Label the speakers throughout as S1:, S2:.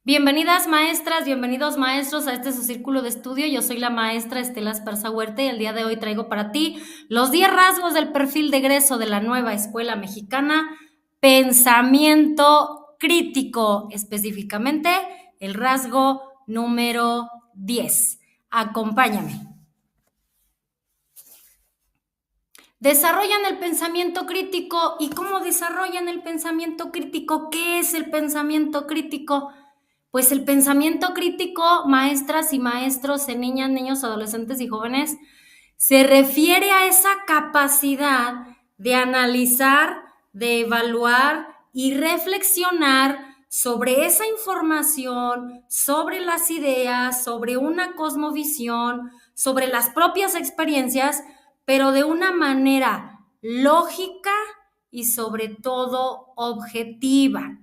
S1: Bienvenidas maestras, bienvenidos maestros a este su círculo de estudio. Yo soy la maestra Estela Esparza Huerta y el día de hoy traigo para ti los 10 rasgos del perfil de egreso de la nueva escuela mexicana, pensamiento crítico, específicamente el rasgo número 10. Acompáñame. Desarrollan el pensamiento crítico. ¿Y cómo desarrollan el pensamiento crítico? ¿Qué es el pensamiento crítico? Pues el pensamiento crítico, maestras y maestros, en niñas, niños, adolescentes y jóvenes, se refiere a esa capacidad de analizar, de evaluar y reflexionar sobre esa información, sobre las ideas, sobre una cosmovisión, sobre las propias experiencias, pero de una manera lógica y sobre todo objetiva.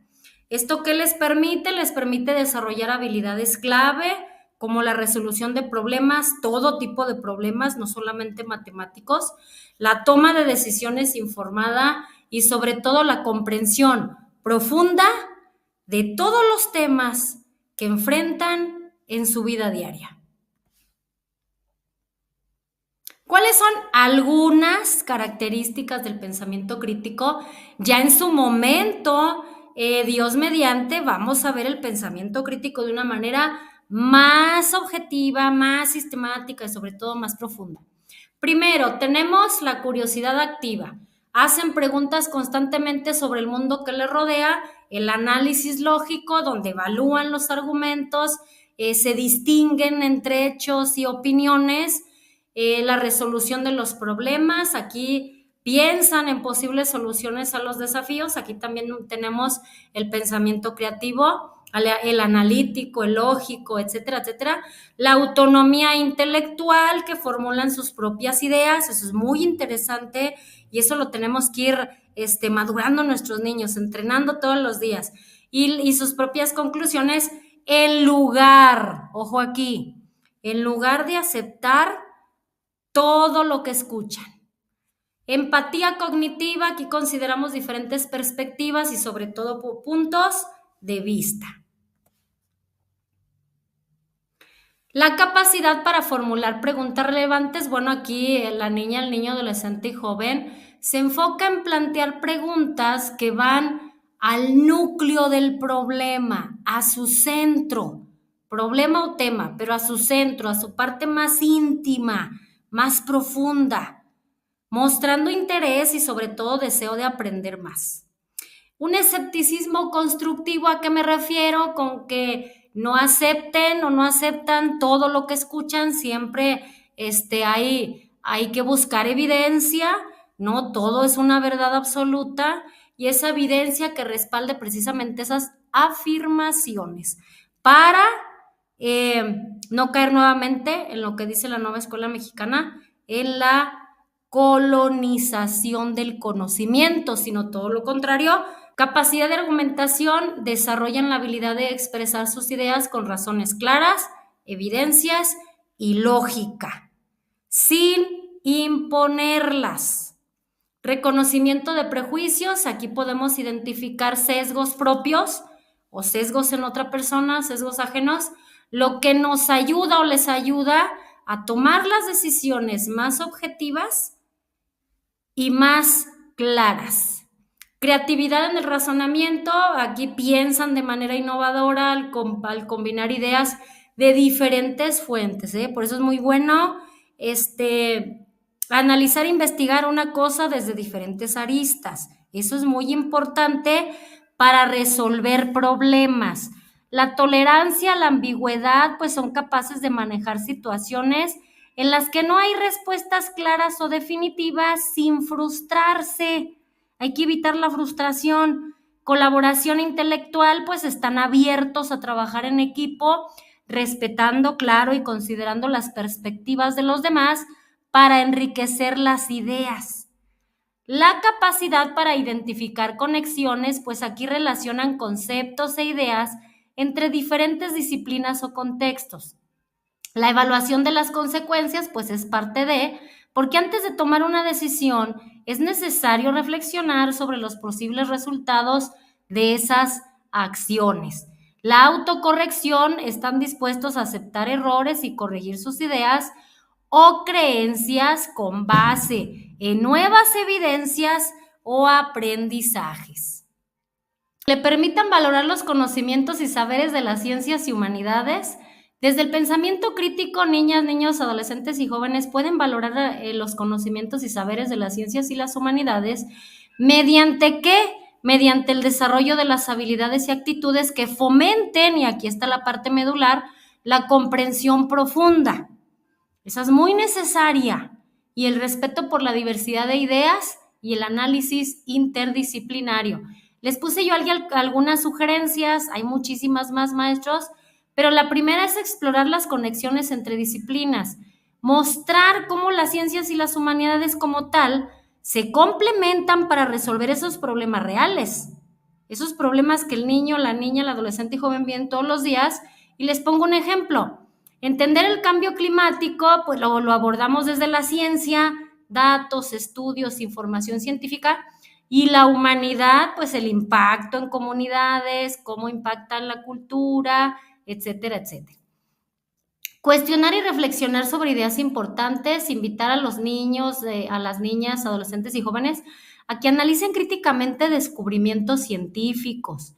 S1: ¿Esto qué les permite? Les permite desarrollar habilidades clave como la resolución de problemas, todo tipo de problemas, no solamente matemáticos, la toma de decisiones informada y sobre todo la comprensión profunda de todos los temas que enfrentan en su vida diaria. ¿Cuáles son algunas características del pensamiento crítico? Ya en su momento, Dios mediante, vamos a ver el pensamiento crítico de una manera más objetiva, más sistemática y sobre todo más profunda. Primero, tenemos la curiosidad activa. Hacen preguntas constantemente sobre el mundo que les rodea, el análisis lógico, donde evalúan los argumentos, se distinguen entre hechos y opiniones, la resolución de los problemas. Aquí piensan en posibles soluciones a los desafíos. Aquí también tenemos el pensamiento creativo, el analítico, el lógico, etcétera, etcétera. La autonomía intelectual, que formulan sus propias ideas. Eso es muy interesante y eso lo tenemos que ir madurando nuestros niños, entrenando todos los días. Y sus propias conclusiones en lugar, ojo aquí, en lugar de aceptar todo lo que escuchan. Empatía cognitiva, aquí consideramos diferentes perspectivas y sobre todo puntos de vista. La capacidad para formular preguntas relevantes, bueno, aquí la niña, el niño, adolescente y joven se enfoca en plantear preguntas que van al núcleo del problema, a su centro, problema o tema, pero a su centro, a su parte más íntima, más profunda, mostrando interés y sobre todo deseo de aprender más. Un escepticismo constructivo, ¿a qué me refiero? Con que no acepten o no aceptan todo lo que escuchan, siempre hay que buscar evidencia, no todo es una verdad absoluta, y esa evidencia que respalde precisamente esas afirmaciones para no caer nuevamente en lo que dice la nueva escuela mexicana, en la colonización del conocimiento, sino todo lo contrario. Capacidad de argumentación, desarrollan la habilidad de expresar sus ideas con razones claras, evidencias y lógica, sin imponerlas. Reconocimiento de prejuicios, aquí podemos identificar sesgos propios o sesgos en otra persona, sesgos ajenos, lo que nos ayuda o les ayuda a tomar las decisiones más objetivas y más claras. Creatividad en el razonamiento, aquí piensan de manera innovadora al combinar ideas de diferentes fuentes, ¿eh? Por eso es muy bueno analizar e investigar una cosa desde diferentes aristas. Eso es muy importante para resolver problemas. La tolerancia, la ambigüedad, pues son capaces de manejar situaciones en las que no hay respuestas claras o definitivas sin frustrarse. Hay que evitar la frustración. Colaboración intelectual, pues están abiertos a trabajar en equipo, respetando, claro, y considerando las perspectivas de los demás para enriquecer las ideas. La capacidad para identificar conexiones, pues aquí relacionan conceptos e ideas entre diferentes disciplinas o contextos. La evaluación de las consecuencias, pues es parte de, porque antes de tomar una decisión es necesario reflexionar sobre los posibles resultados de esas acciones. La autocorrección, están dispuestos a aceptar errores y corregir sus ideas o creencias con base en nuevas evidencias o aprendizajes. Le permitan valorar los conocimientos y saberes de las ciencias y humanidades. Desde el pensamiento crítico, niñas, niños, adolescentes y jóvenes pueden valorar los conocimientos y saberes de las ciencias y las humanidades. ¿Mediante qué? Mediante el desarrollo de las habilidades y actitudes que fomenten, y aquí está la parte medular, la comprensión profunda. Esa es muy necesaria. Y el respeto por la diversidad de ideas y el análisis interdisciplinario. Les puse yo algunas sugerencias, hay muchísimas más, maestros, pero la primera es explorar las conexiones entre disciplinas, mostrar cómo las ciencias y las humanidades como tal se complementan para resolver esos problemas reales, esos problemas que el niño, la niña, el adolescente y joven ven todos los días. Y les pongo un ejemplo. Entender el cambio climático, pues lo abordamos desde la ciencia, datos, estudios, información científica, y la humanidad, pues el impacto en comunidades, cómo impacta en la cultura, etcétera, etcétera. Cuestionar y reflexionar sobre ideas importantes, invitar a los niños, a las niñas, adolescentes y jóvenes a que analicen críticamente descubrimientos científicos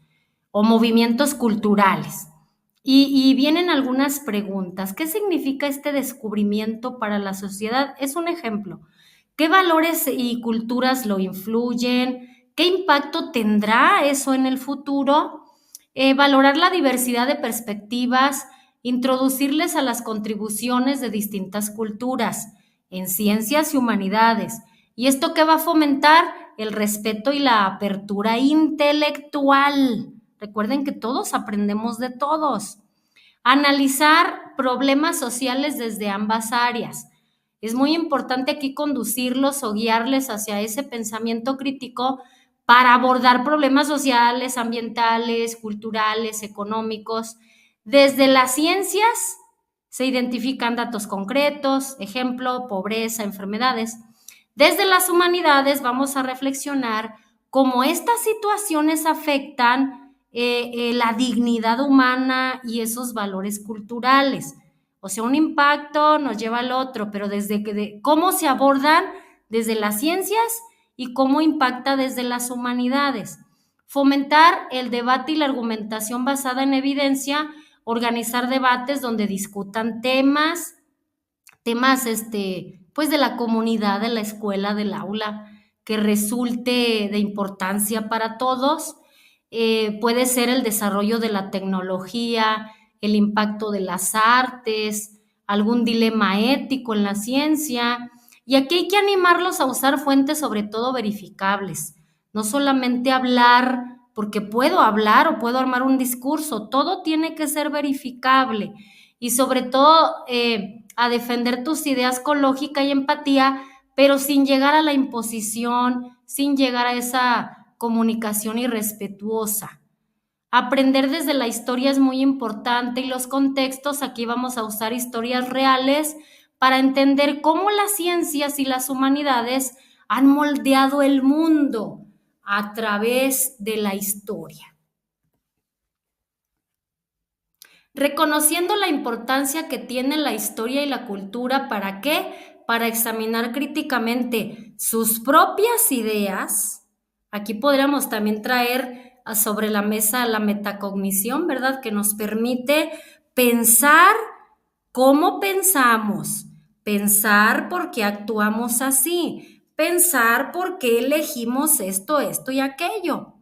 S1: o movimientos culturales. Y vienen algunas preguntas. ¿Qué significa este descubrimiento para la sociedad? Es un ejemplo. ¿Qué valores y culturas lo influyen? ¿Qué impacto tendrá eso en el futuro? Valorar la diversidad de perspectivas, introducirles a las contribuciones de distintas culturas en ciencias y humanidades. ¿Y esto qué va a fomentar? El respeto y la apertura intelectual. Recuerden que todos aprendemos de todos. Analizar problemas sociales desde ambas áreas. Es muy importante aquí conducirlos o guiarles hacia ese pensamiento crítico para abordar problemas sociales, ambientales, culturales, económicos. Desde las ciencias se identifican datos concretos, ejemplo, pobreza, enfermedades. Desde las humanidades vamos a reflexionar cómo estas situaciones afectan la dignidad humana y esos valores culturales. O sea, un impacto nos lleva al otro, pero desde cómo se abordan desde las ciencias y cómo impacta desde las humanidades. Fomentar el debate y la argumentación basada en evidencia, organizar debates donde discutan temas pues de la comunidad, de la escuela, del aula, que resulte de importancia para todos. Puede ser el desarrollo de la tecnología, el impacto de las artes, algún dilema ético en la ciencia. Y aquí hay que animarlos a usar fuentes sobre todo verificables, no solamente hablar porque puedo hablar o puedo armar un discurso, todo tiene que ser verificable y sobre todo a defender tus ideas con lógica y empatía, pero sin llegar a la imposición, sin llegar a esa comunicación irrespetuosa. Aprender desde la historia es muy importante y los contextos, aquí vamos a usar historias reales para entender cómo las ciencias y las humanidades han moldeado el mundo a través de la historia. Reconociendo la importancia que tiene la historia y la cultura, ¿para qué? Para examinar críticamente sus propias ideas. Aquí podríamos también traer sobre la mesa la metacognición, ¿verdad? Que nos permite pensar cómo pensar por qué actuamos así, pensar por qué elegimos esto, esto y aquello.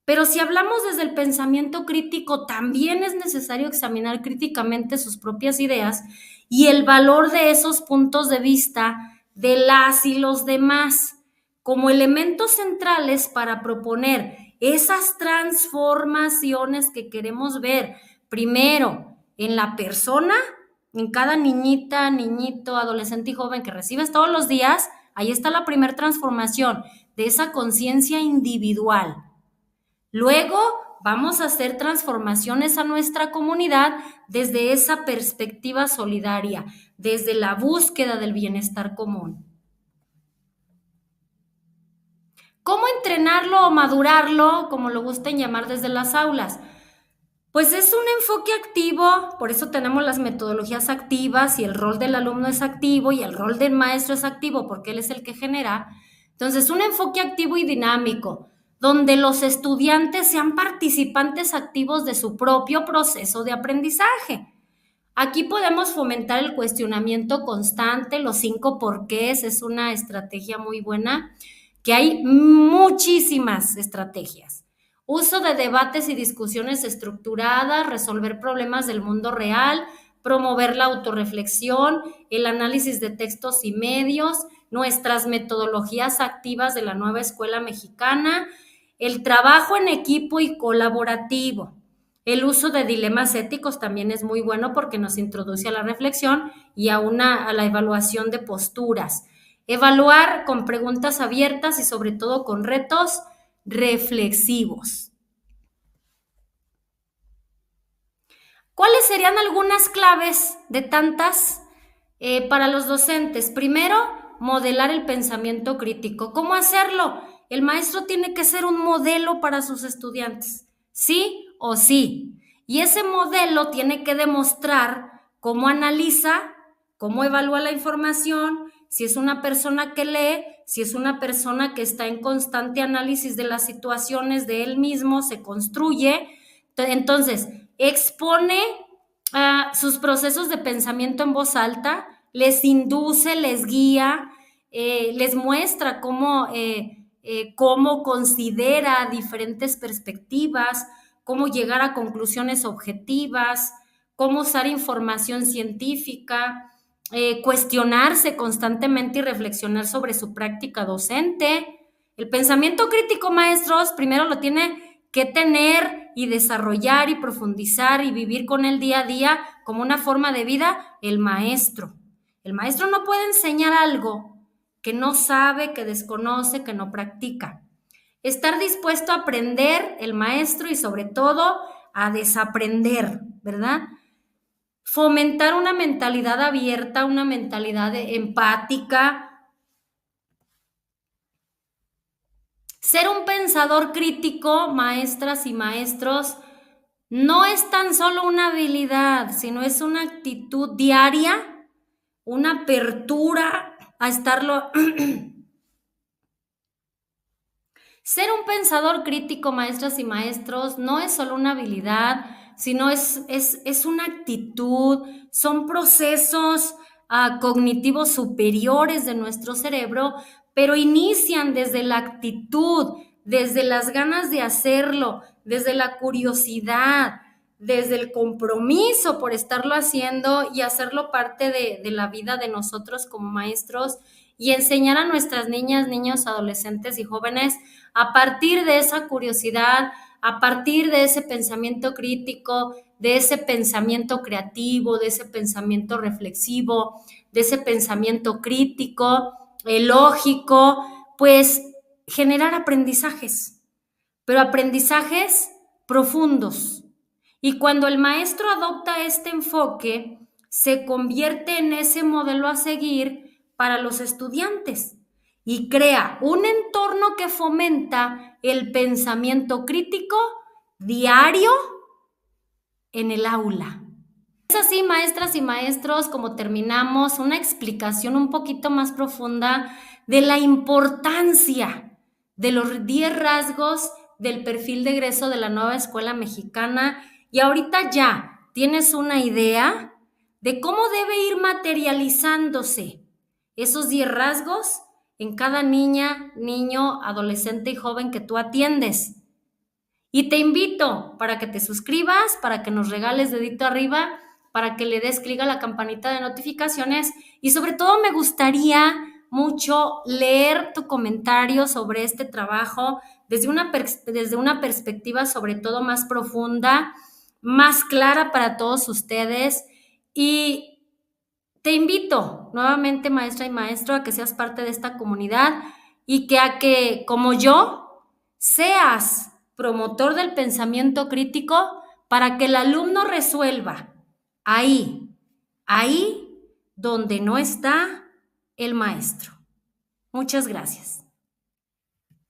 S1: Pero si hablamos desde el pensamiento crítico, también es necesario examinar críticamente sus propias ideas y el valor de esos puntos de vista de las y los demás como elementos centrales para proponer esas transformaciones que queremos ver, primero en la persona, en cada niñita, niñito, adolescente y joven que recibes todos los días. Ahí está la primera transformación de esa conciencia individual. Luego vamos a hacer transformaciones a nuestra comunidad desde esa perspectiva solidaria, desde la búsqueda del bienestar común. ¿Cómo entrenarlo o madurarlo, como lo gusten llamar desde las aulas? Pues es un enfoque activo, por eso tenemos las metodologías activas y el rol del alumno es activo y el rol del maestro es activo porque él es el que genera. Entonces, un enfoque activo y dinámico, donde los estudiantes sean participantes activos de su propio proceso de aprendizaje. Aquí podemos fomentar el cuestionamiento constante, los 5 porqués, es una estrategia muy buena, que hay muchísimas estrategias. Uso de debates y discusiones estructuradas, resolver problemas del mundo real, promover la autorreflexión, el análisis de textos y medios, nuestras metodologías activas de la nueva escuela mexicana, el trabajo en equipo y colaborativo. El uso de dilemas éticos también es muy bueno porque nos introduce a la reflexión y a la evaluación de posturas. Evaluar con preguntas abiertas y sobre todo con retos reflexivos. ¿Cuáles serían algunas claves de tantas para los docentes? Primero, modelar el pensamiento crítico. ¿Cómo hacerlo? El maestro tiene que ser un modelo para sus estudiantes, sí o sí. Y ese modelo tiene que demostrar cómo analiza, cómo evalúa la información, si es una persona que lee, si es una persona que está en constante análisis de las situaciones de él mismo, se construye. Entonces, expone sus procesos de pensamiento en voz alta, les induce, les guía, les muestra cómo considera diferentes perspectivas, cómo llegar a conclusiones objetivas, cómo usar información científica, cuestionarse constantemente y reflexionar sobre su práctica docente. El pensamiento crítico, maestros, primero lo tiene que tener y desarrollar y profundizar y vivir con el día a día como una forma de vida el maestro. El maestro no puede enseñar algo que no sabe, que desconoce, que no practica. Estar dispuesto a aprender el maestro y sobre todo a desaprender, ¿verdad? Fomentar una mentalidad abierta, una mentalidad empática. Ser un pensador crítico, maestras y maestros, no es tan solo una habilidad, sino es una actitud diaria, una apertura a estarlo. Ser un pensador crítico, maestras y maestros, no es solo una habilidad, sino es una actitud, son procesos cognitivos superiores de nuestro cerebro, pero inician desde la actitud, desde las ganas de hacerlo, desde la curiosidad, desde el compromiso por estarlo haciendo y hacerlo parte de la vida de nosotros como maestros y enseñar a nuestras niñas, niños, adolescentes y jóvenes a partir de esa curiosidad, a partir de ese pensamiento crítico, de ese pensamiento creativo, de ese pensamiento reflexivo, de ese pensamiento crítico, lógico, pues generar aprendizajes, pero aprendizajes profundos. Y cuando el maestro adopta este enfoque, se convierte en ese modelo a seguir para los estudiantes y crea un entorno que fomenta el pensamiento crítico diario en el aula. Es así, maestras y maestros, como terminamos una explicación un poquito más profunda de la importancia de los 10 rasgos del perfil de egreso de la nueva escuela mexicana y ahorita ya tienes una idea de cómo debe ir materializándose esos 10 rasgos en cada niña, niño, adolescente y joven que tú atiendes. Y te invito para que te suscribas, para que nos regales dedito arriba, para que le des clic a la campanita de notificaciones y sobre todo me gustaría mucho leer tu comentario sobre este trabajo desde una perspectiva sobre todo más profunda, más clara para todos ustedes y te invito nuevamente, maestra y maestro, a que seas parte de esta comunidad y que, como yo, seas promotor del pensamiento crítico para que el alumno resuelva ahí donde no está el maestro. Muchas gracias.